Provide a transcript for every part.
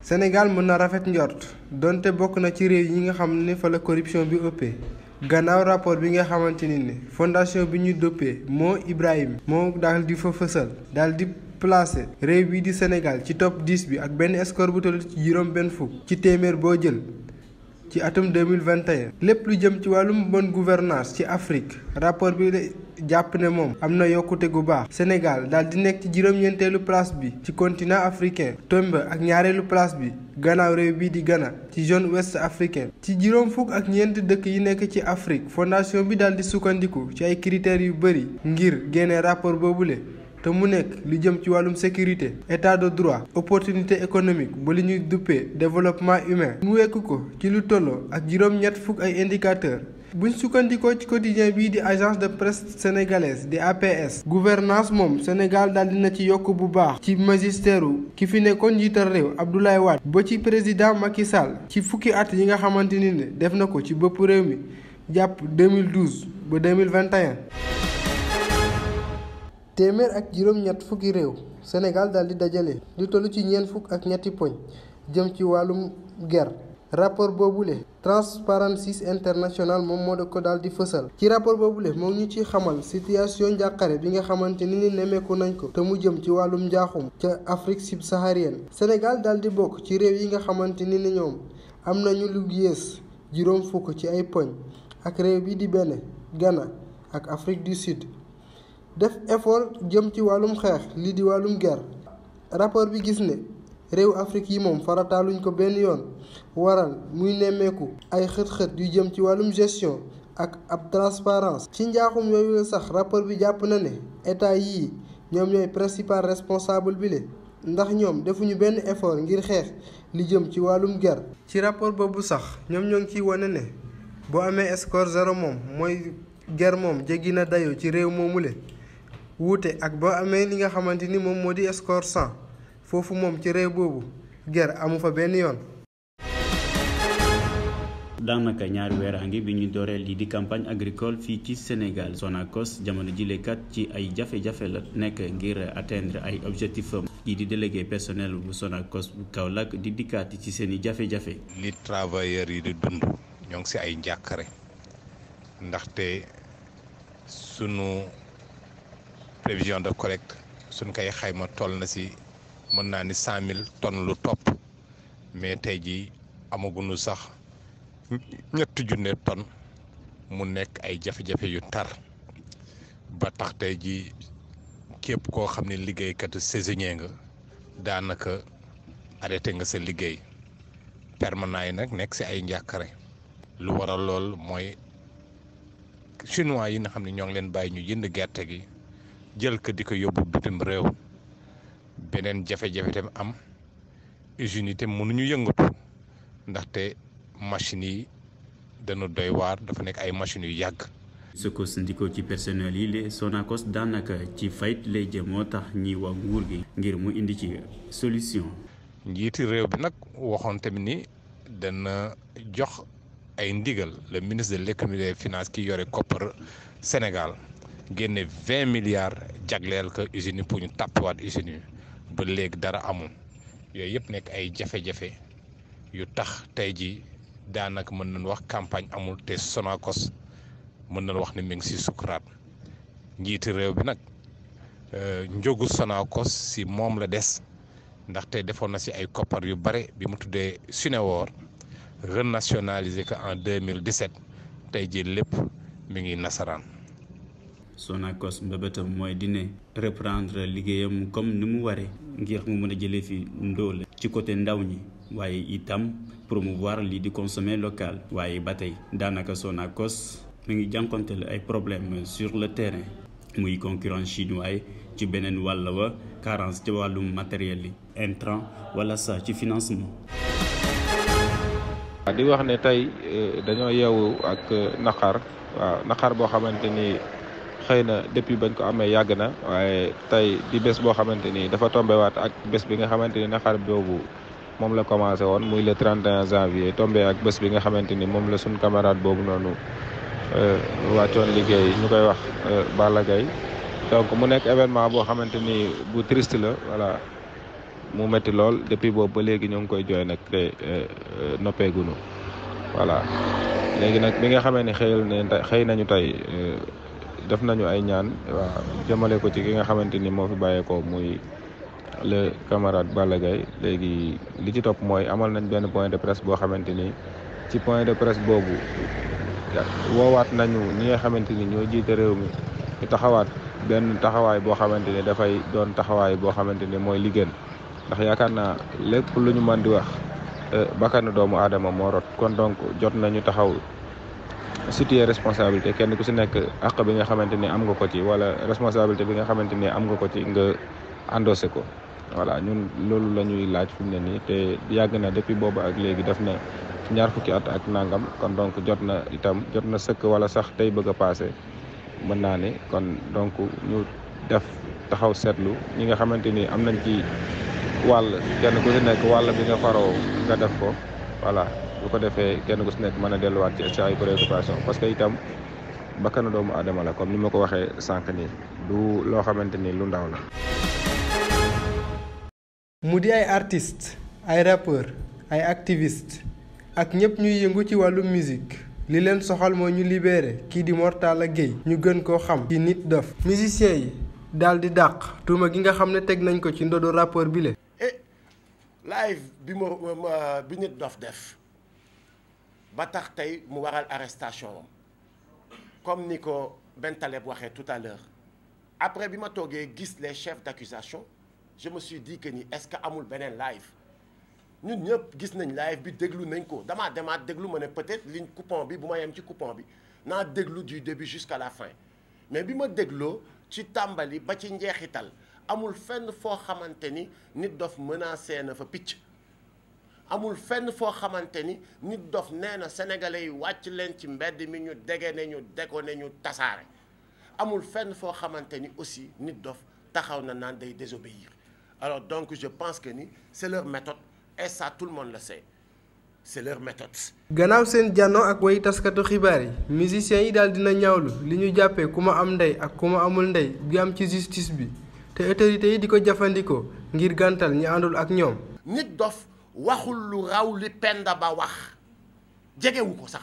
Sénégal mën na rafet njort donte bokk na ci réew yi nga xam ne fa la corruption bi ëppee gannaaw rapport bi nga xamante ni fondation bi ñu dëppee moo Ibrahim moo daal di fa fësal daal di placé réew bi di Sénégal ci top 10 bi ak benn score bu toll ci juróom benn fukk ci téeméer boo jël ci atum 2021 lépp lu jëm ci wàllum bonne gouvernance ci Afrique rapport bi jàpp ne moom am na yokkute gu baax Sénégal daal di nekk ci juróom-ñeenteelu place bi ci continent africain tombe ak ñaareelu place bi gannaaw réew bii di Ghana ci zone ouest africaine ci juróom fukk ak ñeent dëkk yi nekk ci Afrique fondation bi daal di sukkandiku ci ay critères yu bëri ngir génne rapport boobule te mu nekk li jëm ci wàllum sécurité état de droit opportunité économique ba li ñuy duppee développement humain mu wekk ko ci lu tolloo ak juróom-ñett fukk ay indicateurs buñ sukkandikoo ci quotidien bii di agence de presse sénégalaise di APS gouvernance moom Sénégal daal dina ci yokk bu baax ci magistère ki fi nekkoon njiital réew Abdoulaye Wade ba ci président Macky Sall ci fukki at yi nga xamante ni ne def na ko ci bopp réew mi jàpp 2012 ba 2021. téeméer ak juróom-ñett fukki réew Sénégal daal di dajale lu toll ci ñeent fukk ak ñetti poñ jëm ci wàllum guerre rapport boobule Transparency International moom moo da ko daal di fësal ci rapport boobule moo ñu ci xamal situation njàqare bi nga xamante ni nemmeeku nañ ko te mu jëm ci wàllum njaaxum ca Afrique subsaharienne Sénégal daal di bokk ci réew yi nga xamante ni ñoom am nañu lu yées juróom fukk ci ay poñ ak réew bi di Bénin Ghana ak Afrique du Sud def effort jëm ci wàllum xeex lii di wàllum guerre rapport bi gis ne réew Afrique yi moom farataaluñ ko benn yoon waral muy nemmeeku ay xët-xët yu jëm ci wàllum gestion ak ab transparence ci njaaxum yooyu la sax rapport bi jàpp na ne état yii ñoom ñooy principal responsable bi le ndax ñoom defuñu benn effort ngir xeex li jëm ci wàllum guerre ci rapport boobu sax ñoom ñoo ngi ciy wane ne boo amee score 0 moom mooy guerre moom jéggi na dayoo ci réew moomule wuute ak boo amee li nga xamante ni moom moo di score 100 foofu moom ci réew boobu guerre amu fa benn yoon. daanaka ñaari weer a ngi bi ñu dooree lii di campagne agricole fii ci Sénégal Sonacos jamono jilekat ci ay jafe-jafe la nekk ngir atteindre ay objectifs am yi di délégué personnel bu Sonacos bu Kaolack di dikkaati ci seen i jafe-jafe. li travailleurs yi di dund ñoo ngi si ay njàkkare ndaxte sunu prévision de collecte suñ koy xayma toll na si mën naa ni 100 000 tonnes lu topp mais tey jii amaguñu sax ñetti junne tonnes mu nekk ay jafe-jafe yu tar ba tax tey jii képp koo xam ne liggéeykat saisonnier nga daanaka arrêté nga sa liggéey permanent yi nag nekk si ay njàkkare lu waral lool mooy chinois yi nga xam ne ñoo ngi leen bàyyi ñu jënd gerte gi jël ko di ko yóbbu bitim réew beneen jafe-jafe tam am usines yi tam mënuñu yëngatu ndaxte machines yi dañu doy waar dafa nekk ay machines yu yàgg. sukkandikoo ci personnel yi le Sonacos daanaka ci fayit lay jëm moo tax ñi waa nguur gi ngir mu indi ci solution. njiiti réew bi nag waxoon tamit ni dana jox ay ndigal le ministre de l'économie et des finances ki yore koppar Sénégal génne 20 milliards jagleel ko usines yi pour ñu tàppiwaat usines yi ba léegi dara amul yooyu yëpp nekk ay jafe-jafe yu tax tey ji daanaka mën nañu wax campagne amul te Sonacos mën nañu wax ne mi ngi si sukuraat njiiti réew bi nag njógu Sonacos si moom la des ndaxte defoon na si ay koppar yu bare bi mu tuddee Suneor renationalisé ko en 2017 tey ji lépp mi ngi nasaraan. Sonacos mbébétam mooy dine reprendre liggéeyam comme ni mu waree ngir mu mën a jëlee fi ndóol ci côté ndaw ñi waaye itam promouvoir lii di consommer local waaye ba tey daanaka Sonacos mi ngi jànkonteel ay problèmes sur le terrain muy concurrence chinois ci beneen wàll wa carence ci wàllum matériel yi intrant wala sax ci financement. di wax ne tey dañoo yeewu ak naqar boo xamante ni xëy na depuis bañ ko amee yàgg na waaye tey di bés boo xamante ni dafa tombewaat ak bés bi nga xamante ni naqar boobu moom la commencé woon muy le 31 janvier tombé ak bés bi nga xamante ni moom la suñ camarade boobu noonu wàccoon liggéey ñu koy wax Balla Gaye donc mu nekk événement boo xamante ni bu triste la voilà mu metti lool depuis boobu ba léegi ñoo ngi koy jooy nag te noppeegunu voilà léegi nag bi nga xamee ne xëy nañu tey def nañu ay ñaan waaw jëmale ko ci ki nga xamante ni moo fi bàyyeekoo muy le camarade Balla Gaye léegi li ci topp mooy amal nañ benn point de presse boo xamante ni ci point de presse boobu woowaat nañu ñi nga xamante ni ñoo jiite réew mi ñu taxawaat benn taxawaay boo xamante ni dafay doon taxawaay boo xamante ni mooy li gën ndax yaakaar naa lépp lu ñu mën di wax bakkanu doomu aadama moo rot kon donc jot nañu taxaw situer responsabilité kenn ku si nekk àq bi nga xamante ni am nga ko ci wala responsabilité bi nga xamante ni am nga ko ci nga endossé ko voilà ñun loolu la ñuy laaj fi mu ne nii te yàgg na depuis boobu ak léegi def na ñaar fukki at ak nangam kon donc jot na sëkk wala sax tey bëgg a passé mën naa ne kon donc ñu def taxaw seetlu ñi nga xamante ni am nañ ci wàll kenn ku si nekk wàll bi nga faroo nga def ko voilà bu ko defee kenn ku si nekk mën a delluwaat ci ay préoccupation parce que itam bakkanu doomu aadama la comme ni ma ko waxee sànq nii du loo xamante ni lu ndaw la. mu di ay artistes ay rappeurs ay activistes ak ñëpp ñuy yëngu ci wàllu musique li leen soxal moo ñu libéré kii di Mor Talla Gueye ñu gën koo xam ci Nit Doff. musiciens yi daal di dàq tuuma gi nga xam ne teg nañ ko ci ndodu rappeur bi le live bi Nit Doff def ba tax tey mu waral arrestation am comme ni ko Ben Taleb waxee tout à l'heure après bi ma toogee gis les chefs d'accusation je me suis dit que ni est-ce que amul beneen live ñun ñëpp gis nañ live bi déglu nañ ko damaa demaat déglu ma ne peut-être ligne coupon bi bu ma yem ci coupon bi naa déglu du début jusqu'à la fin mais bi ma dégloo ci tàmbali ba ci njeexital amul fenn foo xamante ni Nit Doff menacé na fa picc amul fenn foo xamante ni Nit Doff nee na sénégalais yi wàcc leen ci mbedd mi ñu dege ne ñu deko ne ñu tasaare amul fenn foo xamante ni aussi Nit Doff taxaw na naan day désobéir alors donc je pense que ni c'est leur méthode et ça tout le monde le sait c'est leur méthode. gannaaw seen jànnoo ak way taskatu xibaar yi musiciens yi daal dina ñaawlu li ñu jàppee ku ma am ndey ak ku ma amul ndey bi am ci justice bi te autorités yi di ko jëfandikoo ngir gàntal ñi àndul ak ñoom. Nit Doff waxul lu raw li Penda Ba wax jegewu ko sax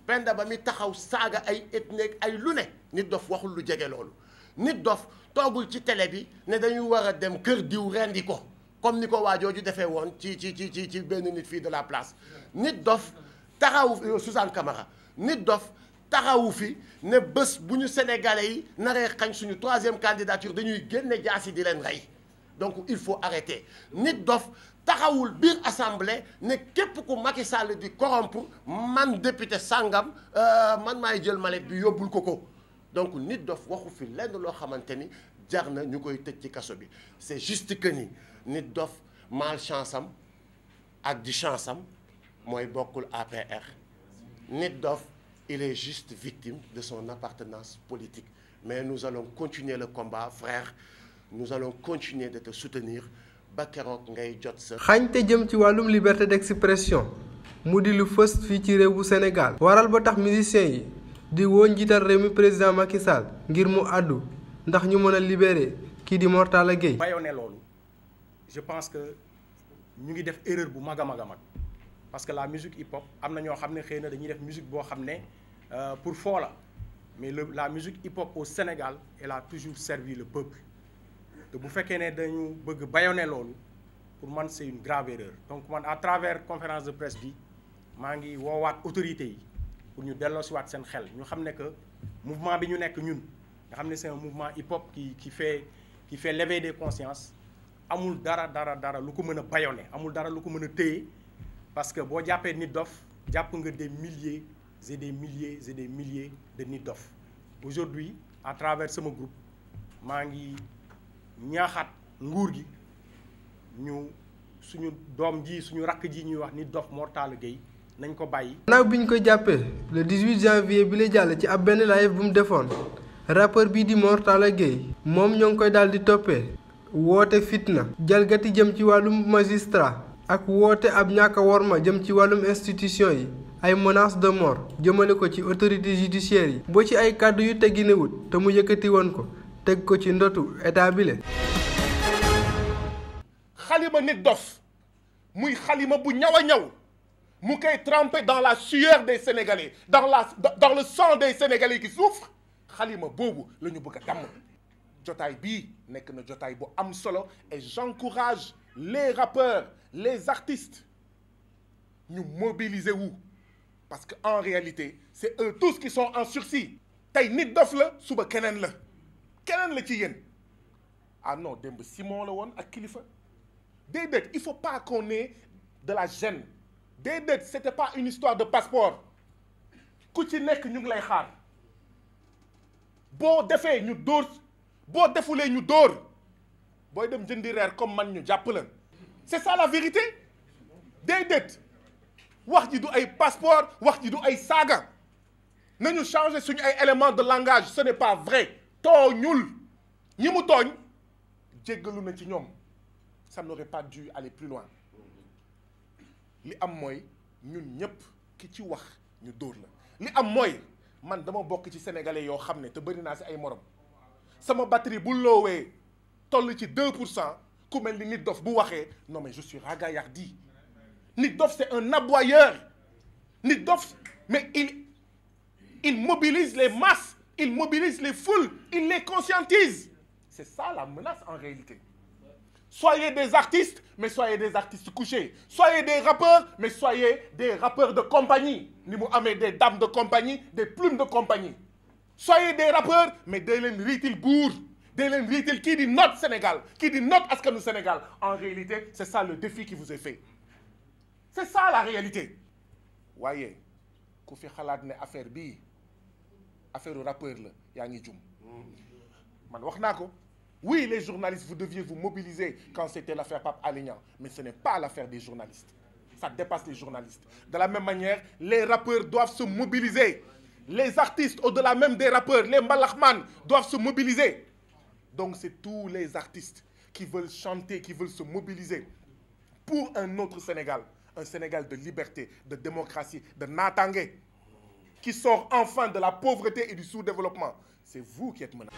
Penda Ba mi taxaw saaga ay ethnique ay lu ne Nit Doff waxul lu jege loolu Nit Doff toogul ci télé bi ne dañu war a dem kër diw rendi ko comme ni ko waajooju defee woon ci benn nit fii de la place Nit Doff taxawu Suzanne Camara Nit Doff taxawu fi ne bés bu ñu sénégalais yi naree xañ suñu troisième candidature dañuy génne jaasi di leen rey donc il faut arrêter Nit Doff taxawul biir assemblée ne képp ku Macky Sall di corrompre man député sangam man maay jël mallette bi yóbbul ko donc Nit Doff waxu fi lenn loo xamante ni jar na ñu koy tëj ci kaso bi c'est juste que ni Nit Doff malchance am ak di chance am mooy bokkul APR Nit Doff il est juste victime de son appartenance politique mais nous allons continuer le combat frère nous allons continuer de te soutenir ba keroog ngay jot sa. xañte jëm ci wàllum liberté d'expression mu di lu fës fii ci réew bu Sénégal waral ba tax musiciens yi di woo njiital réew mi président Macky Sall ngir mu àddu ndax ñu mën a libérer kii di Mor Talla Gueye. bayone loolu je pense que ñu ngi def erreur bu mag a mag a mag parce que la musique hip hop am na ñoo xam ne xëy na dañuy def musique boo xam ne pour foo la mais la musique hip hop au Sénégal elle a toujours servi le peuple te bu fekkee ne dañu bëgg bayone loolu pour man c'est une grave erreur donc man à travers conférence de presse bi maa ngi woowaat autorités yi pour ñu delloosiwaat seen xel ñu xam ne que mouvement bi ñu nekk ñun nga xam ne c'est un mouvement hip hop qui fait l'éveil des consciences amul dara lu ko mën a bayone amul dara lu ko mën a téye parce que boo jàppee Nit Doff jàpp nga des milliers et des milliers et des milliers de Nit Doff aujourd'hui à travers sama groupe maa ngi ñaaxaat nguur gi ñu suñu doom ji suñu rakk ji ñuy wax Nit Doff Mor Talla Gueye nañ ko bàyyi. gannaaw bi ñu ko jàppee le 18 janvier bi la jàll ci ab benn live bu mu defoon rappeur bii di Mor Talla Gueye moom ñoo ngi koy daal di toppee woote fitna jalgati jëm ci wàllum magistrat ak woote ab ñàkk a worma jëm ci wàllum institution yi ay menaces de mort jëmale ko ci autorités judiciaires yi boo ci ay kàddu yu tegginewut te mu yëkkati woon ko teg ko ci ndotu état bi le xalima nit dof muy xalima bu ñaw a ñaw mu koy trempé dans la sueur des Sénégalais dans le sang des Sénégalais qui souffrent xalima boobu la ñu bëgg a damm. jotaay bii nekk na jotaay bu am solo et j'encourage les rappeurs les artistes ñu mobiliser wu parce que en réalité c'est eux tous qui sont en sursis. tey nit dof la suba keneen la ci yéen ah non démb Simon la woon ak Kilifeu déedéet il faut pas qu'on ait de la gêne déedéet c'était pas une histoire de passeport ku ci nekk ñu ngi lay xaar boo defee ñu dóor boo defulee ñu dóor booy dem jëndi reer comme man ñu jàpp la c'est ça la vérité déedéet wax ji du ay passeport wax ji du ay saaga nañu changer suñu ay éléments de langage ce n'est pas vrai tooñul ñi mu tooñ jéggalu na ci ñoom ça n'aurait pas dû aller plus loin li am mooy ñun ñëpp ki ci wax ñu dóor la li am mooy man dama bokk ci sénégalais yoo xam ne te bëri naa si ay morom sama batterie bu loowee toll ci 2% ku mel ni nit dof bu waxee non mais je suis ragaillardi nit dof c'est un aboyeur nit dof mais il mobilise les masses il mobilise les foules il les conscientise c'est ça la menace en réalité. Soyez des artistes, mais soyez des artistes couchés. Soyez des rappeurs, mais soyez des rappeurs de compagnie. Ni mu amee des dames de compagnie, des plumes de compagnie. Soyez des rappeurs, mais dee leen riitil buur dee leen riitil kii di noot Sénégal kii di noot askanu Sénégal. En réalité, c'est ça le défi qui vous est fait. C'est ça la réalité. waaye ku fi xalaat ne affaire bii affaire rappeur la yaa ngi jum man wax naa ko. Oui, les journalistes, vous deviez vous mobiliser quand c'était l'affaire Pape Alé Niang. Mais ce n'est pas l'affaire des journalistes. Ça dépasse les journalistes. De la même manière, les rappeurs doivent se mobiliser. Les artistes, au-delà même des rappeurs, les mbalaxman, doivent se mobiliser. Donc c'est tous les artistes qui veulent chanter, qui veulent se mobiliser pour un autre Sénégal. Un Sénégal de liberté, de démocratie, de natangué, qui sort enfin de la pauvreté et du sous-développement. C'est vous qui êtes menacés.